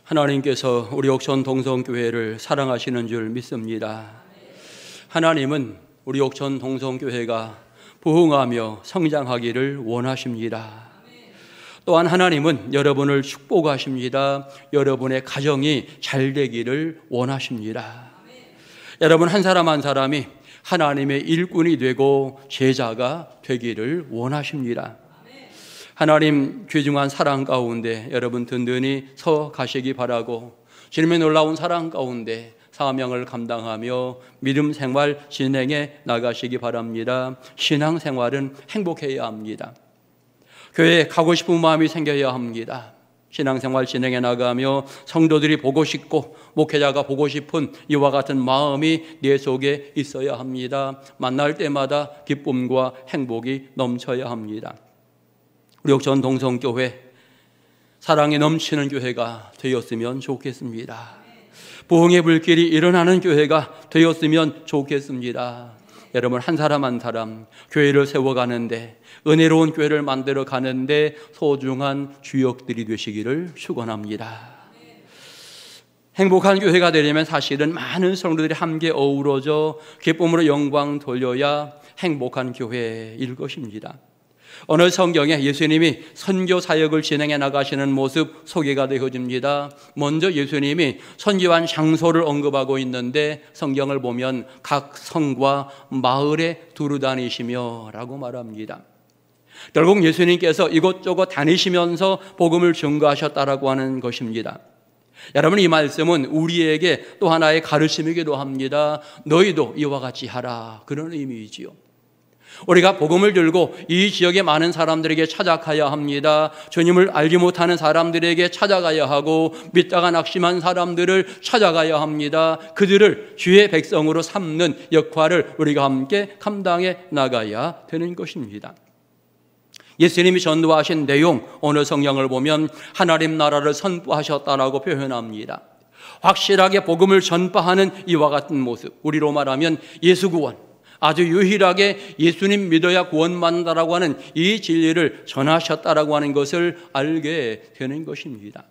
하나님께서 우리 옥천 동성교회를 사랑하시는 줄 믿습니다. 하나님은 우리 옥천 동성교회가 부흥하며 성장하기를 원하십니다. 또한 하나님은 여러분을 축복하십니다. 여러분의 가정이 잘 되기를 원하십니다. 여러분 한 사람 한 사람이 하나님의 일꾼이 되고 제자가 되기를 원하십니다. 하나님 귀중한 사랑 가운데 여러분 든든히 서 가시기 바라고, 주님의 놀라운 사랑 가운데 사명을 감당하며 믿음 생활 진행해 나가시기 바랍니다. 신앙 생활은 행복해야 합니다. 교회에 가고 싶은 마음이 생겨야 합니다. 신앙생활 진행해 나가며 성도들이 보고 싶고 목회자가 보고 싶은 이와 같은 마음이 내 속에 있어야 합니다. 만날 때마다 기쁨과 행복이 넘쳐야 합니다. 우리 옥천 동성교회 사랑이 넘치는 교회가 되었으면 좋겠습니다. 부흥의 불길이 일어나는 교회가 되었으면 좋겠습니다. 여러분 한 사람 한 사람 교회를 세워가는데, 은혜로운 교회를 만들어 가는데 소중한 주역들이 되시기를 축원합니다. 행복한 교회가 되려면 사실은 많은 성도들이 함께 어우러져 기쁨으로 영광 돌려야 행복한 교회일 것입니다. 오늘 성경에 예수님이 선교 사역을 진행해 나가시는 모습 소개가 되어집니다. 먼저 예수님이 선교한 장소를 언급하고 있는데, 성경을 보면 각 성과 마을에 두루 다니시며 라고 말합니다. 결국 예수님께서 이곳저곳 다니시면서 복음을 증거하셨다라고 하는 것입니다. 여러분 이 말씀은 우리에게 또 하나의 가르침이기도 합니다. 너희도 이와 같이 하라, 그런 의미이지요. 우리가 복음을 들고 이 지역의 많은 사람들에게 찾아가야 합니다. 주님을 알지 못하는 사람들에게 찾아가야 하고, 믿다가 낙심한 사람들을 찾아가야 합니다. 그들을 주의 백성으로 삼는 역할을 우리가 함께 감당해 나가야 되는 것입니다. 예수님이 전도하신 내용, 오늘 성경을 보면 하나님 나라를 선포하셨다라고 표현합니다. 확실하게 복음을 전파하는 이와 같은 모습, 우리로 말하면 예수 구원, 아주 유일하게 예수님 믿어야 구원받는다라고 하는 이 진리를 전하셨다라고 하는 것을 알게 되는 것입니다.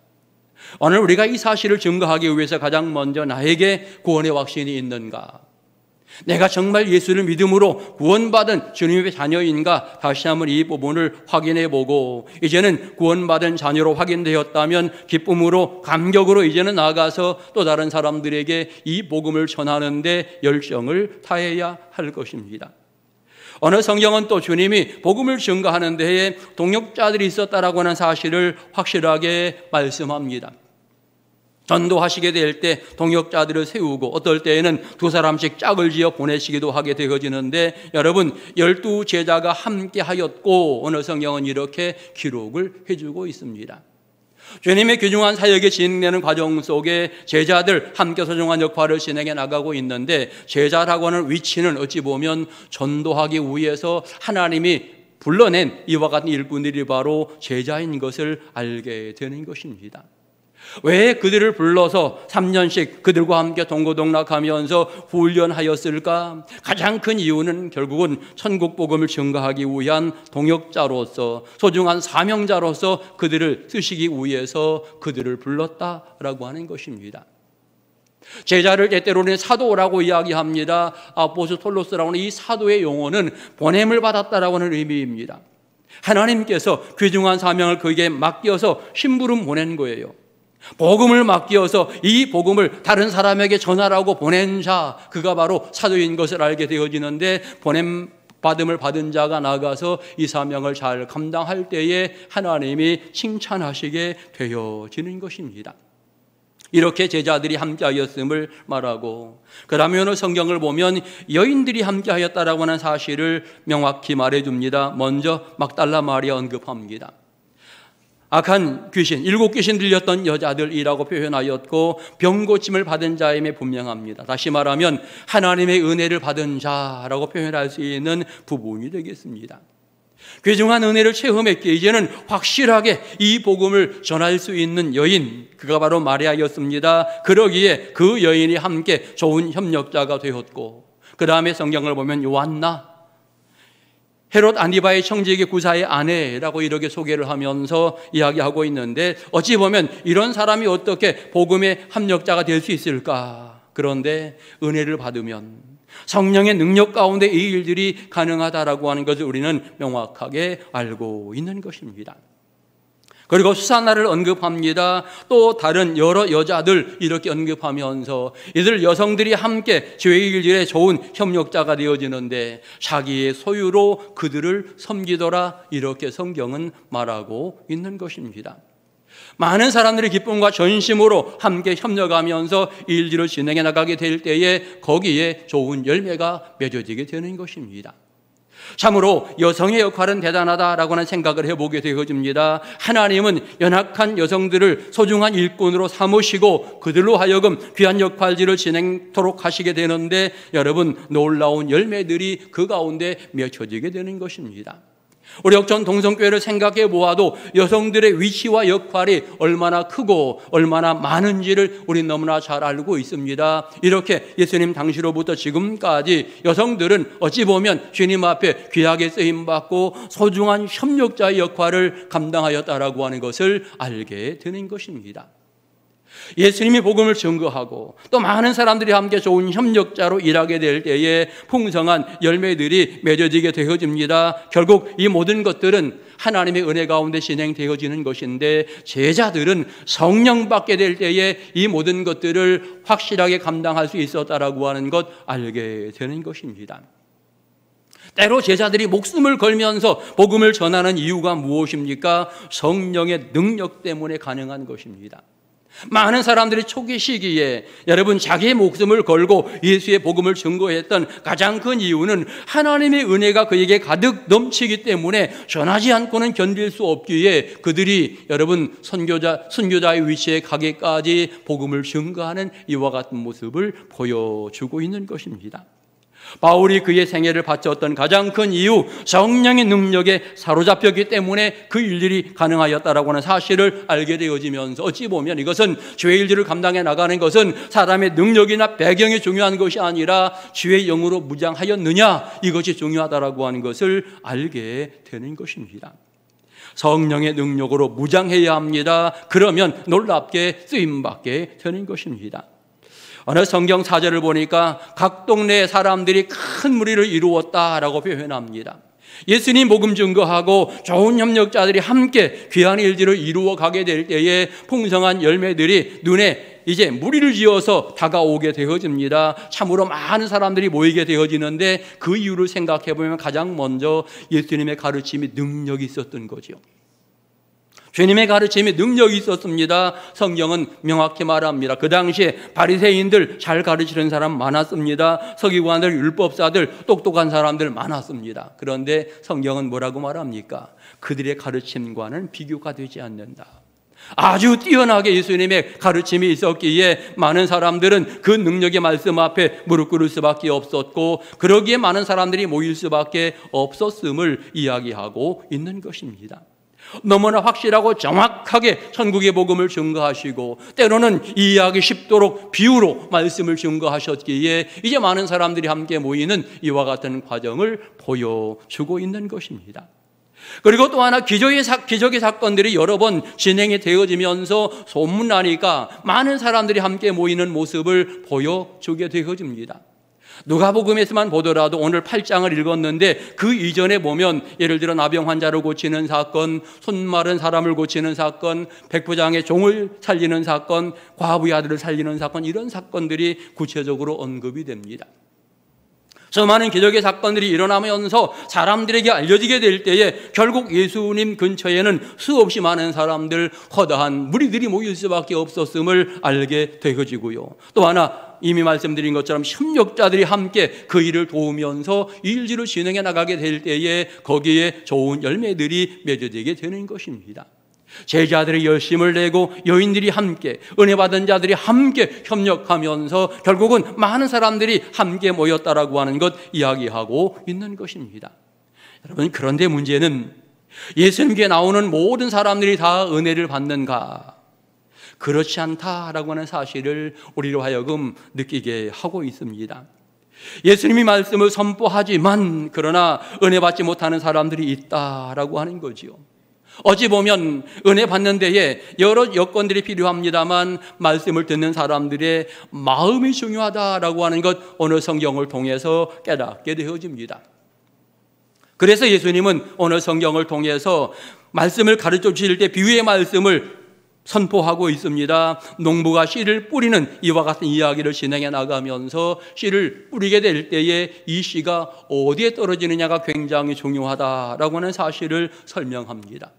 오늘 우리가 이 사실을 증거하기 위해서 가장 먼저 나에게 구원의 확신이 있는가? 내가 정말 예수를 믿음으로 구원받은 주님의 자녀인가? 다시 한번 이 부분을 확인해 보고, 이제는 구원받은 자녀로 확인되었다면 기쁨으로 감격으로 이제는 나아가서 또 다른 사람들에게 이 복음을 전하는데 열정을 다해야 할 것입니다. 어느 성경은 또 주님이 복음을 증거하는 데에 동역자들이 있었다라고 하는 사실을 확실하게 말씀합니다. 전도하시게 될 때 동역자들을 세우고, 어떨 때에는 2사람씩 짝을 지어 보내시기도 하게 되어지는데, 여러분 12 제자가 함께 하였고, 어느 성경은 이렇게 기록을 해주고 있습니다. 주님의 귀중한 사역이 진행되는 과정 속에 제자들 함께 소중한 역할을 진행해 나가고 있는데, 제자라고 하는 위치는 어찌 보면 전도하기 위해서 하나님이 불러낸 이와 같은 일꾼들이 바로 제자인 것을 알게 되는 것입니다. 왜 그들을 불러서 3년씩 그들과 함께 동고동락하면서 훈련하였을까? 가장 큰 이유는 결국은 천국 복음을 증거하기 위한 동역자로서, 소중한 사명자로서 그들을 쓰시기 위해서 그들을 불렀다라고 하는 것입니다. 제자를 때때로는 사도라고 이야기합니다. 아포스톨로스라고 하는 이 사도의 용어는 보냄을 받았다라고 하는 의미입니다. 하나님께서 귀중한 사명을 그에게 맡겨서 심부름 보낸 거예요. 복음을 맡겨서 이 복음을 다른 사람에게 전하라고 보낸 자, 그가 바로 사도인 것을 알게 되어지는데, 보냄 받음을 받은 자가 나가서 이 사명을 잘 감당할 때에 하나님이 칭찬하시게 되어지는 것입니다. 이렇게 제자들이 함께하였음을 말하고, 그 다음에 오늘 성경을 보면 여인들이 함께하였다라고 하는 사실을 명확히 말해줍니다. 먼저 막달라 마리아 언급합니다. 악한 귀신, 7 귀신 들렸던 여자들이라고 표현하였고, 병고침을 받은 자임에 분명합니다. 다시 말하면 하나님의 은혜를 받은 자라고 표현할 수 있는 부분이 되겠습니다. 귀중한 은혜를 체험했기에 이제는 확실하게 이 복음을 전할 수 있는 여인, 그가 바로 마리아였습니다. 그러기에 그 여인이 함께 좋은 협력자가 되었고, 그 다음에 성경을 보면 요한나, 헤롯 안디바의 청지기 구사의 아내라고 이렇게 소개를 하면서 이야기하고 있는데, 어찌 보면 이런 사람이 어떻게 복음의 합력자가 될 수 있을까? 그런데 은혜를 받으면 성령의 능력 가운데 이 일들이 가능하다라고 하는 것을 우리는 명확하게 알고 있는 것입니다. 그리고 수산나를 언급합니다. 또 다른 여러 여자들 이렇게 언급하면서 이들 여성들이 함께 죄의 일들에 좋은 협력자가 되어지는데 자기의 소유로 그들을 섬기더라, 이렇게 성경은 말하고 있는 것입니다. 많은 사람들이 기쁨과 전심으로 함께 협력하면서 일들을 진행해 나가게 될 때에 거기에 좋은 열매가 맺어지게 되는 것입니다. 참으로 여성의 역할은 대단하다라고 하는 생각을 해보게 되어집니다. 하나님은 연약한 여성들을 소중한 일꾼으로 삼으시고 그들로 하여금 귀한 역할들을 진행토록 하시게 되는데, 여러분, 놀라운 열매들이 그 가운데 맺혀지게 되는 것입니다. 우리 역전 동성교회를 생각해 보아도 여성들의 위치와 역할이 얼마나 크고 얼마나 많은지를 우리는 너무나 잘 알고 있습니다. 이렇게 예수님 당시로부터 지금까지 여성들은 어찌 보면 주님 앞에 귀하게 쓰임받고 소중한 협력자의 역할을 감당하였다라고 하는 것을 알게 되는 것입니다. 예수님이 복음을 증거하고 또 많은 사람들이 함께 좋은 협력자로 일하게 될 때에 풍성한 열매들이 맺어지게 되어집니다. 결국 이 모든 것들은 하나님의 은혜 가운데 진행되어지는 것인데, 제자들은 성령 받게 될 때에 이 모든 것들을 확실하게 감당할 수 있었다라고 하는 것 알게 되는 것입니다. 때로 제자들이 목숨을 걸면서 복음을 전하는 이유가 무엇입니까? 성령의 능력 때문에 가능한 것입니다. 많은 사람들이 초기 시기에 여러분 자기의 목숨을 걸고 예수의 복음을 증거했던 가장 큰 이유는 하나님의 은혜가 그에게 가득 넘치기 때문에 전하지 않고는 견딜 수 없기에 그들이 여러분 선교자의 위치에 가기까지 복음을 증거하는 이와 같은 모습을 보여주고 있는 것입니다. 바울이 그의 생애를 바쳤던 가장 큰 이유, 성령의 능력에 사로잡혔기 때문에 그 일들이 가능하였다라고 하는 사실을 알게 되어지면서 어찌 보면 이것은 죄의 일들을 감당해 나가는 것은 사람의 능력이나 배경이 중요한 것이 아니라 주의 영으로 무장하였느냐, 이것이 중요하다라고 하는 것을 알게 되는 것입니다. 성령의 능력으로 무장해야 합니다. 그러면 놀랍게 쓰임받게 되는 것입니다. 어느 성경 사절을 보니까 각 동네의 사람들이 큰 무리를 이루었다라고 표현합니다. 예수님 복음 증거하고 좋은 협력자들이 함께 귀한 일들을 이루어 가게 될 때에 풍성한 열매들이 눈에 이제 무리를 지어서 다가오게 되어집니다. 참으로 많은 사람들이 모이게 되어지는데 그 이유를 생각해 보면 가장 먼저 예수님의 가르침이 능력이 있었던 거죠. 주님의 가르침에 능력이 있었습니다. 성경은 명확히 말합니다. 그 당시에 바리새인들 잘 가르치는 사람 많았습니다. 서기관들, 율법사들, 똑똑한 사람들 많았습니다. 그런데 성경은 뭐라고 말합니까? 그들의 가르침과는 비교가 되지 않는다. 아주 뛰어나게 예수님의 가르침이 있었기에 많은 사람들은 그 능력의 말씀 앞에 무릎 꿇을 수밖에 없었고, 그러기에 많은 사람들이 모일 수밖에 없었음을 이야기하고 있는 것입니다. 너무나 확실하고 정확하게 천국의 복음을 증거하시고 때로는 이해하기 쉽도록 비유로 말씀을 증거하셨기에 이제 많은 사람들이 함께 모이는 이와 같은 과정을 보여주고 있는 것입니다. 그리고 또 하나 기적의 사건들이 여러 번 진행이 되어지면서 소문나니까 많은 사람들이 함께 모이는 모습을 보여주게 되어집니다. 누가복음에서만 보더라도 오늘 8장을 읽었는데 그 이전에 보면 예를 들어 나병 환자를 고치는 사건, 손 마른 사람을 고치는 사건, 백부장의 종을 살리는 사건, 과부의 아들을 살리는 사건, 이런 사건들이 구체적으로 언급이 됩니다. 수많은 기적의 사건들이 일어나면서 사람들에게 알려지게 될 때에 결국 예수님 근처에는 수없이 많은 사람들, 허다한 무리들이 모일 수밖에 없었음을 알게 되어지고요. 또 하나 이미 말씀드린 것처럼 협력자들이 함께 그 일을 도우면서 일지를 진행해 나가게 될 때에 거기에 좋은 열매들이 맺어지게 되는 것입니다. 제자들이 열심을 내고 여인들이 함께, 은혜 받은 자들이 함께 협력하면서 결국은 많은 사람들이 함께 모였다라고 하는 것 이야기하고 있는 것입니다. 여러분, 그런데 문제는 예수님께 나오는 모든 사람들이 다 은혜를 받는가? 그렇지 않다라고 하는 사실을 우리로 하여금 느끼게 하고 있습니다. 예수님이 말씀을 선포하지만 그러나 은혜 받지 못하는 사람들이 있다라고 하는 거지요. 어찌 보면 은혜 받는 데에 여러 여건들이 필요합니다만 말씀을 듣는 사람들의 마음이 중요하다라고 하는 것 오늘 성경을 통해서 깨닫게 되어집니다. 그래서 예수님은 오늘 성경을 통해서 말씀을 가르쳐 주실 때 비유의 말씀을 선포하고 있습니다. 농부가 씨를 뿌리는 이와 같은 이야기를 진행해 나가면서 씨를 뿌리게 될 때에 이 씨가 어디에 떨어지느냐가 굉장히 중요하다라고 하는 사실을 설명합니다.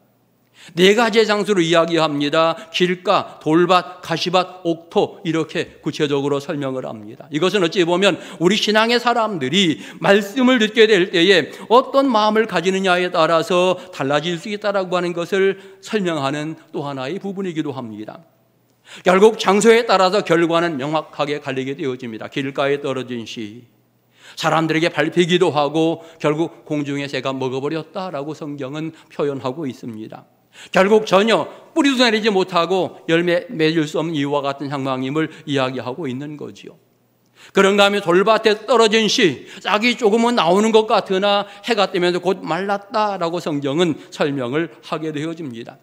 네 가지의 장소로 이야기합니다. 길가, 돌밭, 가시밭, 옥토 이렇게 구체적으로 설명을 합니다. 이것은 어찌 보면 우리 신앙의 사람들이 말씀을 듣게 될 때에 어떤 마음을 가지느냐에 따라서 달라질 수 있다라고 하는 것을 설명하는 또 하나의 부분이기도 합니다. 결국 장소에 따라서 결과는 명확하게 갈리게 되어집니다. 길가에 떨어진 씨, 사람들에게 밟히기도 하고 결국 공중의 새가 먹어버렸다라고 성경은 표현하고 있습니다. 결국 전혀 뿌리도 내리지 못하고 열매 맺을 수 없는 이와 같은 상황임을 이야기하고 있는 거지요. 그런가 하면 돌밭에 떨어진 씨, 싹이 조금은 나오는 것 같으나 해가 뜨면서 곧 말랐다라고 성경은 설명을 하게 되어집니다.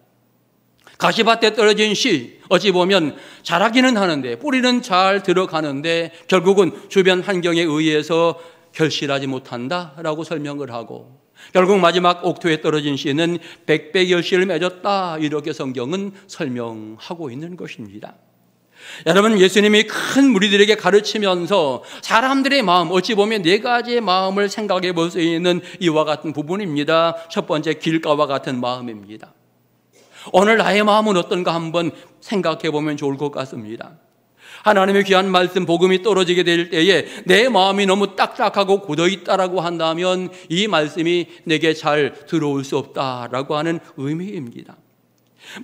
가시밭에 떨어진 씨, 어찌 보면 자라기는 하는데 뿌리는 잘 들어가는데 결국은 주변 환경에 의해서 결실하지 못한다라고 설명을 하고, 결국 마지막 옥토에 떨어진 씨는 백배 결실을 맺었다, 이렇게 성경은 설명하고 있는 것입니다. 여러분, 예수님이 큰 무리들에게 가르치면서 사람들의 마음, 어찌 보면 네 가지의 마음을 생각해 볼 수 있는 이와 같은 부분입니다. 첫 번째, 길가와 같은 마음입니다. 오늘 나의 마음은 어떤가 한번 생각해 보면 좋을 것 같습니다. 하나님의 귀한 말씀, 복음이 떨어지게 될 때에 내 마음이 너무 딱딱하고 굳어있다라고 한다면 이 말씀이 내게 잘 들어올 수 없다라고 하는 의미입니다.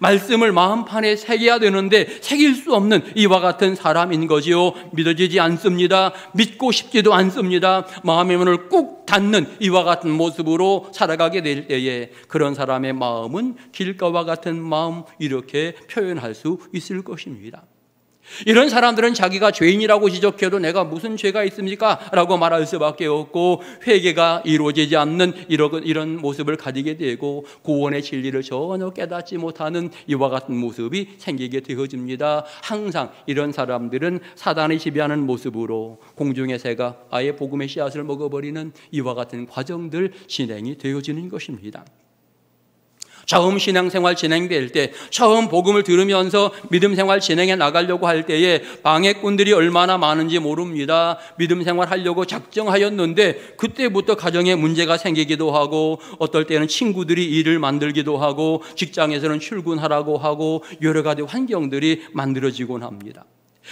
말씀을 마음판에 새겨야 되는데 새길 수 없는 이와 같은 사람인 거지요. 믿어지지 않습니다. 믿고 싶지도 않습니다. 마음의 문을 꾹 닫는 이와 같은 모습으로 살아가게 될 때에 그런 사람의 마음은 길가와 같은 마음, 이렇게 표현할 수 있을 것입니다. 이런 사람들은 자기가 죄인이라고 지적해도 내가 무슨 죄가 있습니까? 라고 말할 수밖에 없고, 회개가 이루어지지 않는 이런 모습을 가지게 되고 구원의 진리를 전혀 깨닫지 못하는 이와 같은 모습이 생기게 되어집니다. 항상 이런 사람들은 사단이 지배하는 모습으로 공중의 새가 아예 복음의 씨앗을 먹어버리는 이와 같은 과정들 진행이 되어지는 것입니다. 처음 신앙생활 진행될 때, 처음 복음을 들으면서 믿음생활 진행해 나가려고 할 때에 방해꾼들이 얼마나 많은지 모릅니다. 믿음생활 하려고 작정하였는데 그때부터 가정에 문제가 생기기도 하고, 어떨 때는 친구들이 일을 만들기도 하고, 직장에서는 출근하라고 하고, 여러 가지 환경들이 만들어지곤 합니다.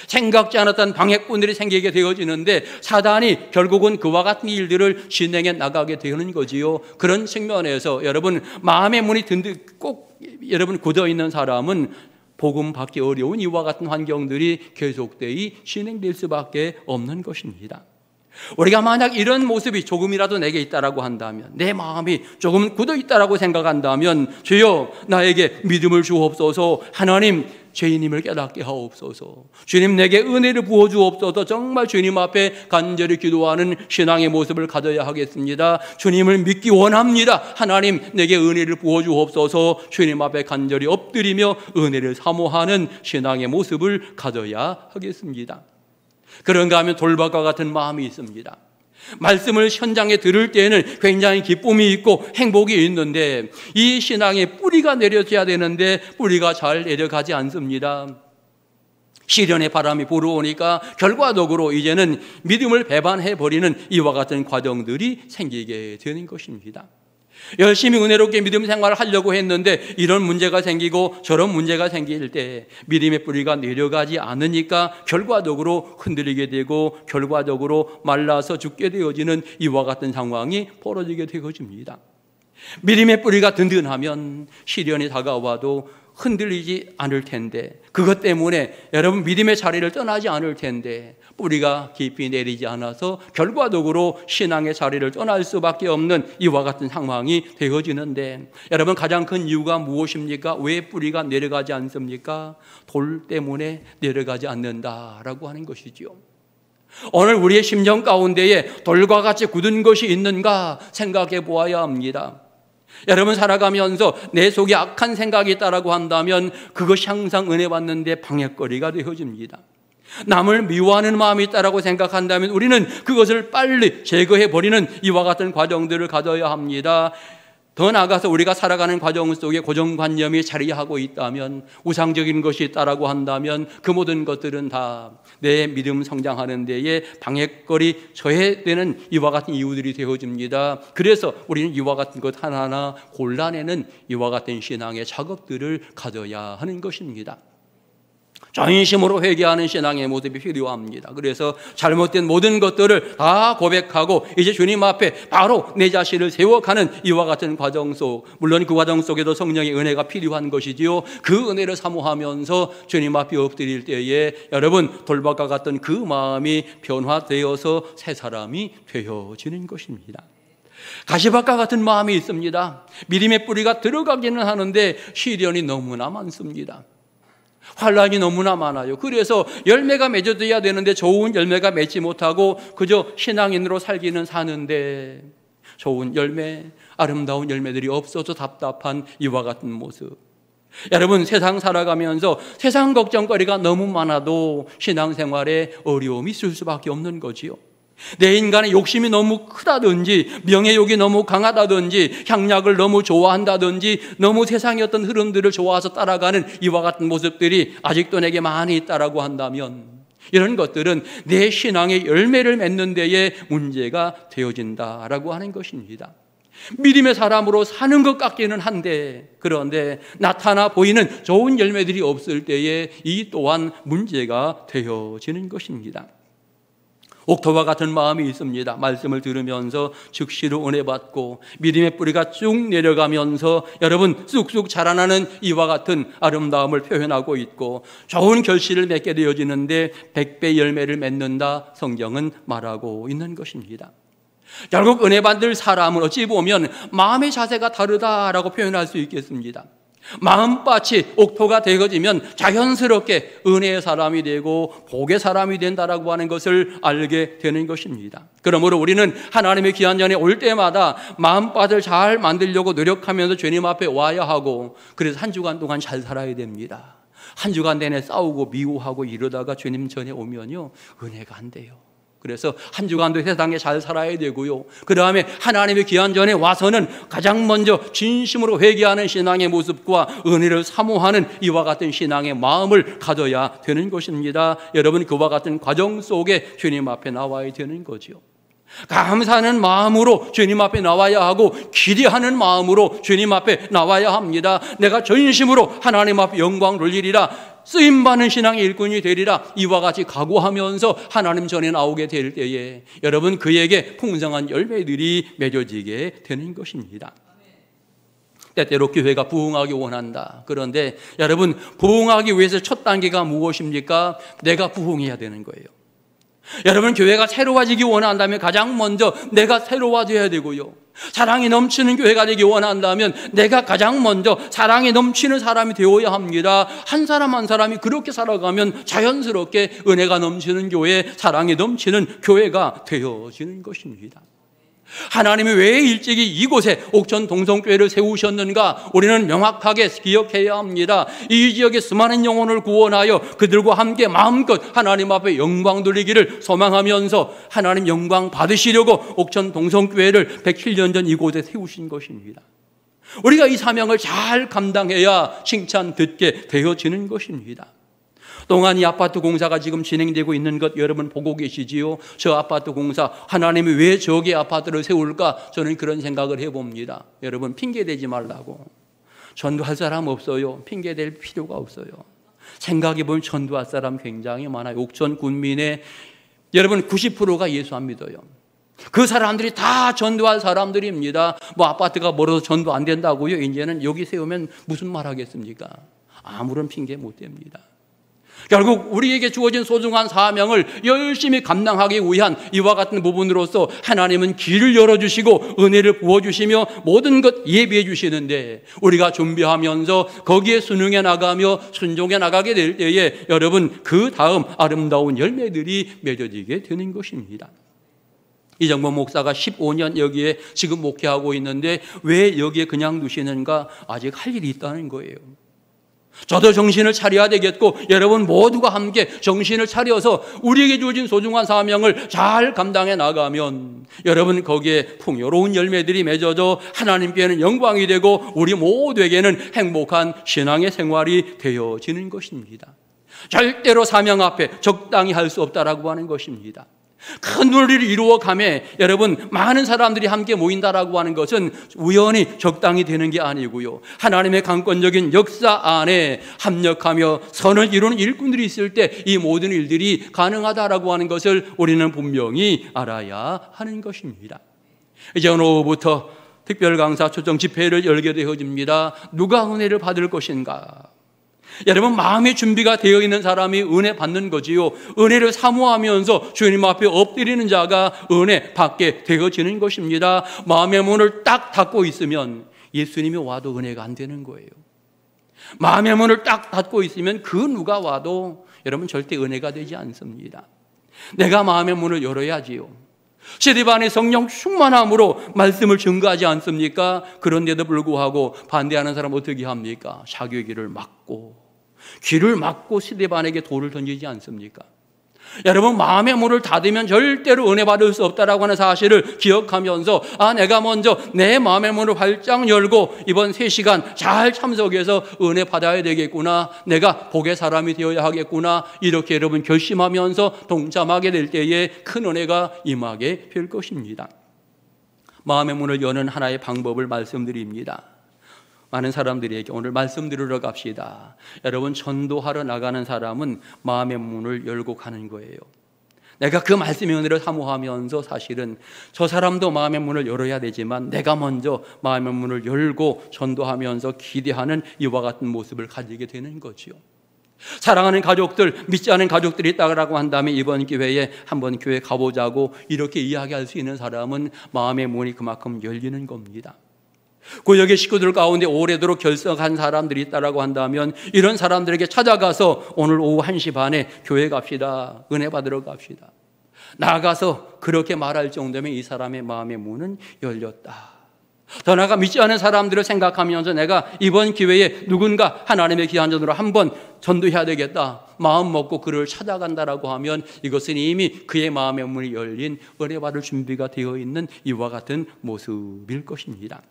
생각지 않았던 방해꾼들이 생기게 되어지는데 사단이 결국은 그와 같은 일들을 진행해 나가게 되는 거지요. 그런 측면에서 여러분, 마음의 문이 꼭 여러분 굳어있는 사람은 복음 받기 어려운 이와 같은 환경들이 계속되이 진행될 수밖에 없는 것입니다. 우리가 만약 이런 모습이 조금이라도 내게 있다라고 한다면, 내 마음이 조금 굳어 있다라고 생각한다면, 주여 나에게 믿음을 주옵소서, 하나님 죄인임을 깨닫게 하옵소서, 주님 내게 은혜를 부어주옵소서, 정말 주님 앞에 간절히 기도하는 신앙의 모습을 가져야 하겠습니다. 주님을 믿기 원합니다. 하나님 내게 은혜를 부어주옵소서, 주님 앞에 간절히 엎드리며 은혜를 사모하는 신앙의 모습을 가져야 하겠습니다. 그런가 하면 돌밭과 같은 마음이 있습니다. 말씀을 현장에 들을 때에는 굉장히 기쁨이 있고 행복이 있는데 이 신앙의 뿌리가 내려져야 되는데 뿌리가 잘 내려가지 않습니다. 시련의 바람이 불어오니까 결과적으로 이제는 믿음을 배반해버리는 이와 같은 과정들이 생기게 되는 것입니다. 열심히 은혜롭게 믿음 생활을 하려고 했는데 이런 문제가 생기고 저런 문제가 생길 때 믿음의 뿌리가 내려가지 않으니까 결과적으로 흔들리게 되고 결과적으로 말라서 죽게 되어지는 이와 같은 상황이 벌어지게 되어집니다. 믿음의 뿌리가 든든하면 시련이 다가와도 흔들리지 않을 텐데, 그것 때문에 여러분 믿음의 자리를 떠나지 않을 텐데 뿌리가 깊이 내리지 않아서 결과적으로 신앙의 자리를 떠날 수밖에 없는 이와 같은 상황이 되어지는데, 여러분 가장 큰 이유가 무엇입니까? 왜 뿌리가 내려가지 않습니까? 돌 때문에 내려가지 않는다라고 하는 것이지요. 오늘 우리의 심정 가운데에 돌과 같이 굳은 것이 있는가 생각해 보아야 합니다. 여러분, 살아가면서 내 속에 악한 생각이 있다라고 한다면 그것이 항상 은혜 받는데 방해거리가 되어집니다. 남을 미워하는 마음이 있다라고 생각한다면 우리는 그것을 빨리 제거해 버리는 이와 같은 과정들을 가져야 합니다. 더 나아가서 우리가 살아가는 과정 속에 고정관념이 자리하고 있다면, 우상적인 것이 있다라고 한다면 그 모든 것들은 다 내 믿음 성장하는 데에 방해거리, 저해되는 이와 같은 이유들이 되어집니다. 그래서 우리는 이와 같은 것 하나하나 골라내는 이와 같은 신앙의 작업들을 가져야 하는 것입니다. 전심으로 회개하는 신앙의 모습이 필요합니다. 그래서 잘못된 모든 것들을 다 고백하고 이제 주님 앞에 바로 내 자신을 세워가는 이와 같은 과정 속, 물론 그 과정 속에도 성령의 은혜가 필요한 것이지요. 그 은혜를 사모하면서 주님 앞에 엎드릴 때에 여러분, 돌박과 같던 그 마음이 변화되어서 새 사람이 되어지는 것입니다. 가시밭과 같은 마음이 있습니다. 믿음의 뿌리가 들어가기는 하는데 시련이 너무나 많습니다. 환란이 너무나 많아요. 그래서 열매가 맺어져야 되는데 좋은 열매가 맺지 못하고 그저 신앙인으로 살기는 사는데 좋은 열매, 아름다운 열매들이 없어서 답답한 이와 같은 모습. 여러분, 세상 살아가면서 세상 걱정거리가 너무 많아도 신앙생활에 어려움이 있을 수밖에 없는 거지요. 내 인간의 욕심이 너무 크다든지, 명예욕이 너무 강하다든지, 향락을 너무 좋아한다든지, 너무 세상의 어떤 흐름들을 좋아해서 따라가는 이와 같은 모습들이 아직도 내게 많이 있다라고 한다면, 이런 것들은 내 신앙의 열매를 맺는 데에 문제가 되어진다라고 하는 것입니다. 믿음의 사람으로 사는 것 같기는 한데, 그런데 나타나 보이는 좋은 열매들이 없을 때에 이 또한 문제가 되어지는 것입니다. 옥토와 같은 마음이 있습니다. 말씀을 들으면서 즉시로 은혜 받고 믿음의 뿌리가 쭉 내려가면서 여러분 쑥쑥 자라나는 이와 같은 아름다움을 표현하고 있고 좋은 결실을 맺게 되어지는데 100배 열매를 맺는다, 성경은 말하고 있는 것입니다. 결국 은혜 받을 사람은 어찌 보면 마음의 자세가 다르다라고 표현할 수 있겠습니다. 마음밭이 옥토가 되어지면 자연스럽게 은혜의 사람이 되고 복의 사람이 된다라고 하는 것을 알게 되는 것입니다. 그러므로 우리는 하나님의 귀한 전에 올 때마다 마음밭을 잘 만들려고 노력하면서 주님 앞에 와야 하고, 그래서 한 주간 동안 잘 살아야 됩니다. 한 주간 내내 싸우고 미워하고 이러다가 주님 전에 오면요, 은혜가 안 돼요. 그래서 한 주간도 세상에 잘 살아야 되고요. 그 다음에 하나님의 귀한 전에 와서는 가장 먼저 진심으로 회개하는 신앙의 모습과 은혜를 사모하는 이와 같은 신앙의 마음을 가져야 되는 것입니다. 여러분, 그와 같은 과정 속에 주님 앞에 나와야 되는 거죠. 감사하는 마음으로 주님 앞에 나와야 하고 기대하는 마음으로 주님 앞에 나와야 합니다. 내가 전심으로 하나님 앞에 영광 돌리리라, 쓰임받는 신앙의 일꾼이 되리라, 이와 같이 각오하면서 하나님 전에 나오게 될 때에 여러분, 그에게 풍성한 열매들이 맺어지게 되는 것입니다. 때때로 교회가 부흥하기 원한다. 그런데 여러분, 부흥하기 위해서 첫 단계가 무엇입니까? 내가 부흥해야 되는 거예요. 여러분, 교회가 새로워지기 원한다면 가장 먼저 내가 새로워져야 되고요. 사랑이 넘치는 교회가 되기 원한다면 내가 가장 먼저 사랑이 넘치는 사람이 되어야 합니다. 한 사람 한 사람이 그렇게 살아가면 자연스럽게 은혜가 넘치는 교회, 사랑이 넘치는 교회가 되어지는 것입니다. 하나님이 왜 일찍이 이곳에 옥천 동성교회를 세우셨는가, 우리는 명확하게 기억해야 합니다. 이 지역의 수많은 영혼을 구원하여 그들과 함께 마음껏 하나님 앞에 영광 돌리기를 소망하면서 하나님 영광 받으시려고 옥천 동성교회를 107년 전 이곳에 세우신 것입니다. 우리가 이 사명을 잘 감당해야 칭찬 듣게 되어지는 것입니다. 동안 이 아파트 공사가 지금 진행되고 있는 것 여러분 보고 계시지요? 저 아파트 공사, 하나님이 왜 저기 아파트를 세울까? 저는 그런 생각을 해봅니다. 여러분, 핑계대지 말라고. 전도할 사람 없어요. 핑계댈 필요가 없어요. 생각해보면 전도할 사람 굉장히 많아요. 옥천 군민의 여러분 90%가 예수 안 믿어요. 그 사람들이 다 전도할 사람들입니다. 뭐 아파트가 멀어서 전도 안 된다고요? 이제는 여기 세우면 무슨 말 하겠습니까? 아무런 핑계 못 댑니다. 결국 우리에게 주어진 소중한 사명을 열심히 감당하기 위한 이와 같은 부분으로서 하나님은 길을 열어주시고 은혜를 부어주시며 모든 것 예비해 주시는데, 우리가 준비하면서 거기에 순응해 나가며 순종해 나가게 될 때에 여러분, 그 다음 아름다운 열매들이 맺어지게 되는 것입니다. 이정범 목사가 15년 여기에 지금 목회하고 있는데 왜 여기에 그냥 두시는가? 아직 할 일이 있다는 거예요. 저도 정신을 차려야 되겠고, 여러분 모두가 함께 정신을 차려서 우리에게 주어진 소중한 사명을 잘 감당해 나가면 여러분, 거기에 풍요로운 열매들이 맺어져 하나님께는 영광이 되고 우리 모두에게는 행복한 신앙의 생활이 되어지는 것입니다. 절대로 사명 앞에 적당히 할 수 없다라고 하는 것입니다. 큰 논리를 이루어가며 여러분, 많은 사람들이 함께 모인다라고 하는 것은 우연히 적당히 되는 게 아니고요, 하나님의 강권적인 역사 안에 합력하며 선을 이루는 일꾼들이 있을 때 이 모든 일들이 가능하다라고 하는 것을 우리는 분명히 알아야 하는 것입니다. 이제 오늘부터 특별 강사 초청 집회를 열게 되어집니다. 누가 은혜를 받을 것인가? 여러분, 마음의 준비가 되어 있는 사람이 은혜 받는 거지요, 은혜를 사모하면서 주님 앞에 엎드리는 자가 은혜 받게 되어지는 것입니다. 마음의 문을 딱 닫고 있으면 예수님이 와도 은혜가 안 되는 거예요. 마음의 문을 딱 닫고 있으면 그 누가 와도 여러분 절대 은혜가 되지 않습니다. 내가 마음의 문을 열어야지요. 세례반의 성령 충만함으로 말씀을 증거하지 않습니까? 그런데도 불구하고 반대하는 사람 어떻게 합니까? 자기의 길을 막고 세례반에게 돌을 던지지 않습니까? 여러분, 마음의 문을 닫으면 절대로 은혜 받을 수 없다라고 하는 사실을 기억하면서, 내가 먼저 내 마음의 문을 활짝 열고 이번 3시간 잘 참석해서 은혜 받아야 되겠구나, 내가 복의 사람이 되어야 하겠구나, 이렇게 여러분 결심하면서 동참하게 될 때에 큰 은혜가 임하게 될 것입니다. 마음의 문을 여는 하나의 방법을 말씀드립니다. 많은 사람들에게 오늘 말씀 들으러 갑시다. 여러분, 전도하러 나가는 사람은 마음의 문을 열고 가는 거예요. 내가 그 말씀의 은혜를 사모하면서 사실은 저 사람도 마음의 문을 열어야 되지만 내가 먼저 마음의 문을 열고 전도하면서 기대하는 이와 같은 모습을 가지게 되는 거지요. 사랑하는 가족들, 믿지 않은 가족들이 있다고 한다면 이번 기회에 한번 교회 가보자고 이렇게 이야기할 수 있는 사람은 마음의 문이 그만큼 열리는 겁니다. 구역의 식구들 가운데 오래도록 결석한 사람들이 있다고 한다면 이런 사람들에게 찾아가서 오늘 오후 1시 반에 교회 갑시다, 은혜 받으러 갑시다, 나가서 그렇게 말할 정도면 이 사람의 마음의 문은 열렸다. 더 나아가 믿지 않은 사람들을 생각하면서 내가 이번 기회에 누군가 하나님의 귀한 전으로 한번 전도해야 되겠다 마음 먹고 그를 찾아간다라고 하면 이것은 이미 그의 마음의 문이 열린 은혜 받을 준비가 되어 있는 이와 같은 모습일 것입니다.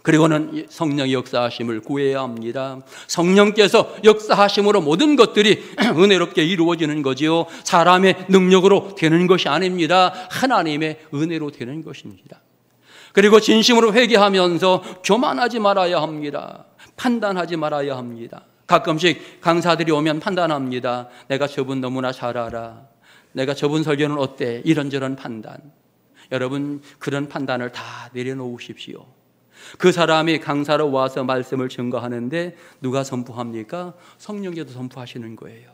그리고는 성령의 역사하심을 구해야 합니다. 성령께서 역사하심으로 모든 것들이 은혜롭게 이루어지는 거지요. 사람의 능력으로 되는 것이 아닙니다. 하나님의 은혜로 되는 것입니다. 그리고 진심으로 회개하면서 교만하지 말아야 합니다. 판단하지 말아야 합니다. 가끔씩 강사들이 오면 판단합니다. 내가 저분 너무나 잘 알아, 내가 저분 설교는 어때, 이런저런 판단. 여러분, 그런 판단을 다 내려놓으십시오. 그 사람이 강사로 와서 말씀을 증거하는데 누가 선포합니까? 성령께서 선포하시는 거예요.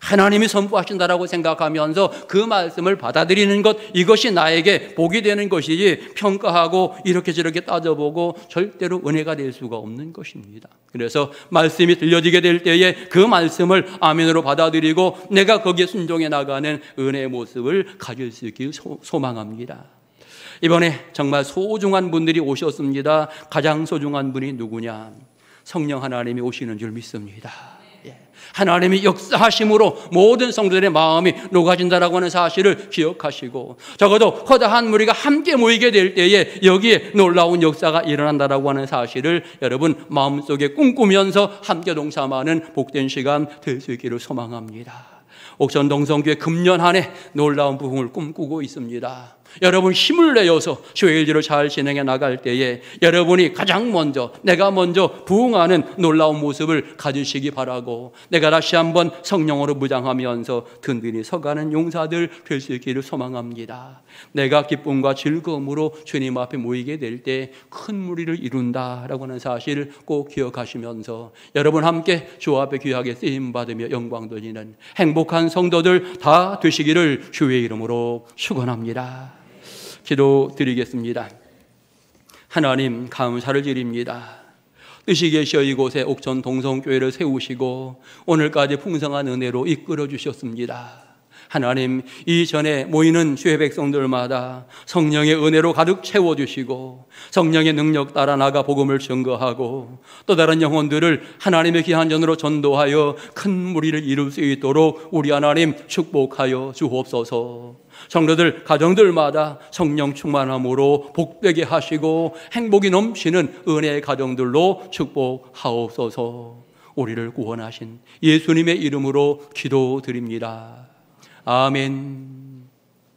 하나님이 선포하신다라고 생각하면서 그 말씀을 받아들이는 것, 이것이 나에게 복이 되는 것이지 평가하고 이렇게 저렇게 따져보고 절대로 은혜가 될 수가 없는 것입니다. 그래서 말씀이 들려지게 될 때에 그 말씀을 아멘으로 받아들이고 내가 거기에 순종해 나가는 은혜의 모습을 가질 수 있길 소망합니다. 이번에 정말 소중한 분들이 오셨습니다. 가장 소중한 분이 누구냐? 성령 하나님이 오시는 줄 믿습니다. 하나님이 역사하심으로 모든 성도들의 마음이 녹아진다라고 하는 사실을 기억하시고, 적어도 허다한 무리가 함께 모이게 될 때에 여기에 놀라운 역사가 일어난다라고 하는 사실을 여러분 마음속에 꿈꾸면서 함께 동참하는 복된 시간 될 수 있기를 소망합니다. 옥천 동성교회 금년 한 해 놀라운 부흥을 꿈꾸고 있습니다. 여러분 힘을 내어서 교회 일들을 잘 진행해 나갈 때에 여러분이 가장 먼저 내가 먼저 부응하는 놀라운 모습을 가지시기 바라고, 내가 다시 한번 성령으로 무장하면서 든든히 서가는 용사들 될 수 있기를 소망합니다. 내가 기쁨과 즐거움으로 주님 앞에 모이게 될 때 큰 무리를 이룬다라고 하는 사실을 꼭 기억하시면서 여러분 함께 주 앞에 귀하게 쓰임받으며 영광 돌리는 행복한 성도들 다 되시기를 주의 이름으로 축원합니다. 기도드리겠습니다. 하나님, 감사를 드립니다. 뜻이 계시어 이곳에 옥천 동성교회를 세우시고 오늘까지 풍성한 은혜로 이끌어 주셨습니다. 하나님, 이전에 모이는 주의 백성들마다 성령의 은혜로 가득 채워주시고 성령의 능력 따라 나가 복음을 증거하고 또 다른 영혼들을 하나님의 귀한 전으로 전도하여 큰 무리를 이룰 수 있도록 우리 하나님 축복하여 주옵소서. 성도들 가정들마다 성령 충만함으로 복되게 하시고 행복이 넘치는 은혜의 가정들로 축복하옵소서. 우리를 구원하신 예수님의 이름으로 기도드립니다. 아멘.